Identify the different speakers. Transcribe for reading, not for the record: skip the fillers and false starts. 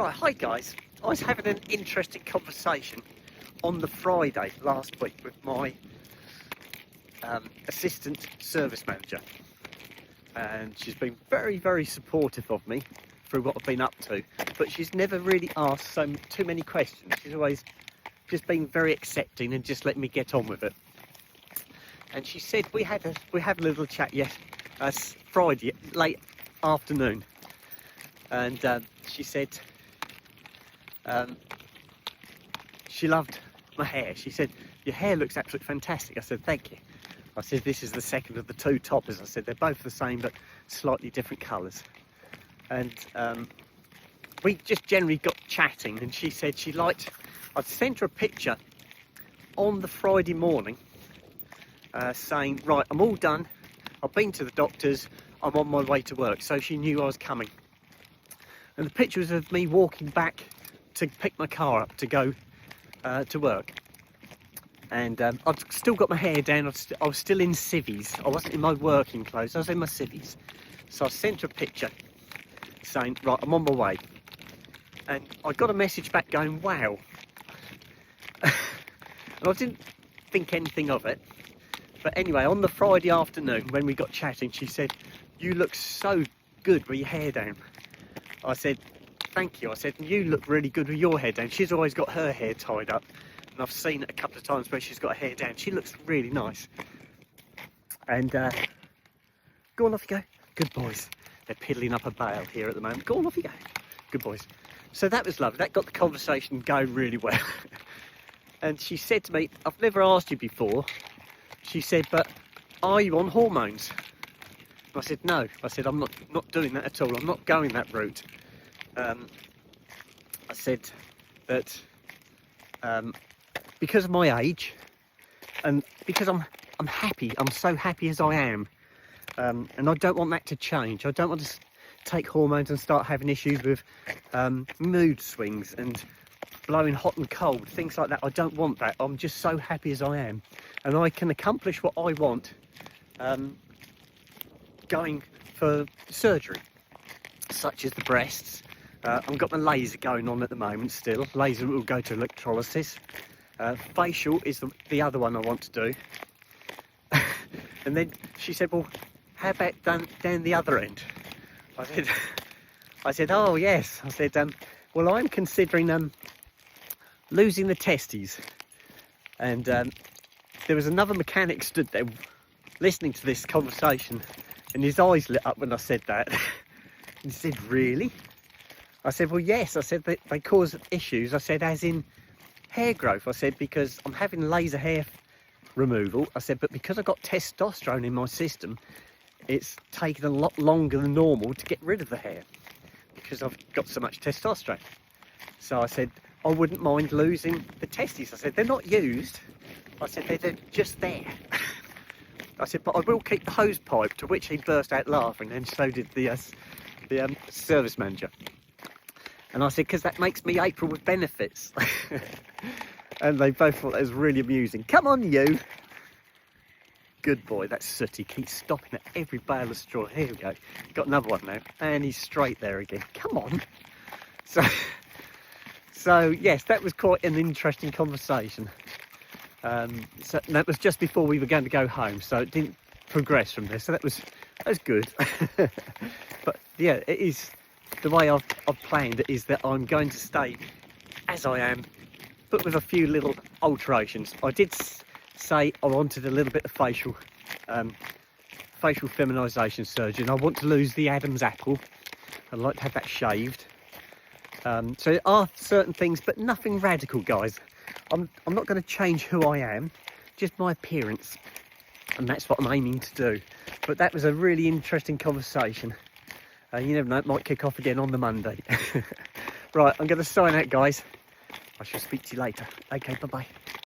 Speaker 1: Right, hi guys. I was having an interesting conversation on the Friday last week with my assistant service manager, and she's been very supportive of me through what I've been up to, but she's never really asked too many questions. She's always just been very accepting and just letting me get on with it. And she said we had a little chat Friday late afternoon, and she said she loved my hair. She said, "Your hair looks absolutely fantastic." I said, "Thank you." I said, "This is the second of the two toppers." I said, "They're both the same but slightly different colours." And we just generally got chatting, and she said she liked, I'd sent her a picture on the Friday morning saying, "Right, I'm all done, I've been to the doctors, I'm on my way to work." So she knew I was coming. And the picture was of me walking back to pick my car up to go to work. And I'd still got my hair down. I was still in civvies. I wasn't in my working clothes, I was in my civvies. So I sent her a picture saying, "Right, I'm on my way." And I got a message back going, "Wow." And I didn't think anything of it. But anyway, on the Friday afternoon when we got chatting, she said, "You look so good with your hair down." I said, "Thank you." I said, "You look really good with your hair down." She's always got her hair tied up, and I've seen it a couple of times where she's got her hair down. She looks really nice. And go on, off you go. Good boys. They're piddling up a bale here at the moment. Go on, off you go. Good boys. So that was lovely. That got the conversation going really well. And she said to me, "I've never asked you before." She said, "But are you on hormones?" I said, "No." I said, "I'm not doing that at all. I'm not going that route." I said that because of my age and because I'm happy, I'm so happy as I am, and I don't want that to change. I don't want to take hormones and start having issues with mood swings and blowing hot and cold, things like that. I don't want that. I'm just so happy as I am, and I can accomplish what I want going for surgery, such as the breasts. I've got my laser going on at the moment still. Laser will go to electrolysis. Facial is the other one I want to do. And then she said, "Well, how about down the other end?" I said, "Oh yes." I said, "Well, I'm considering losing the testes." And there was another mechanic stood there listening to this conversation, and his eyes lit up when I said that. And he said, "Really?" I said, "Well, yes." I said, "They cause issues." I said, "As in hair growth." I said, "Because I'm having laser hair removal." I said, "But because I've got testosterone in my system, it's taken a lot longer than normal to get rid of the hair because I've got so much testosterone." So I said, "I wouldn't mind losing the testes." I said, "They're not used." I said, they're just there." I said, "But I will keep the hose pipe," to which he burst out laughing, and so did the service manager. And I said, "Because that makes me April with benefits." And they both thought that was really amusing. "Come on, you." Good boy, that's Sooty. Keeps stopping at every bale of straw. Here we go. Got another one now. And he's straight there again. Come on. So yes, that was quite an interesting conversation. So that was just before we were going to go home, so it didn't progress from there. So that was good. But yeah, it is the way I've planned it, is that I'm going to stay as I am, but with a few little alterations. I did say I wanted a little bit of facial feminisation surgery, and I want to lose the Adam's apple. I'd like to have that shaved. So there are certain things, but nothing radical, guys. I'm not going to change who I am, just my appearance, and that's what I'm aiming to do. But that was a really interesting conversation. You never know, it might kick off again on the Monday. Right, I'm going to sign out, guys. I shall speak to you later. Okay, bye-bye.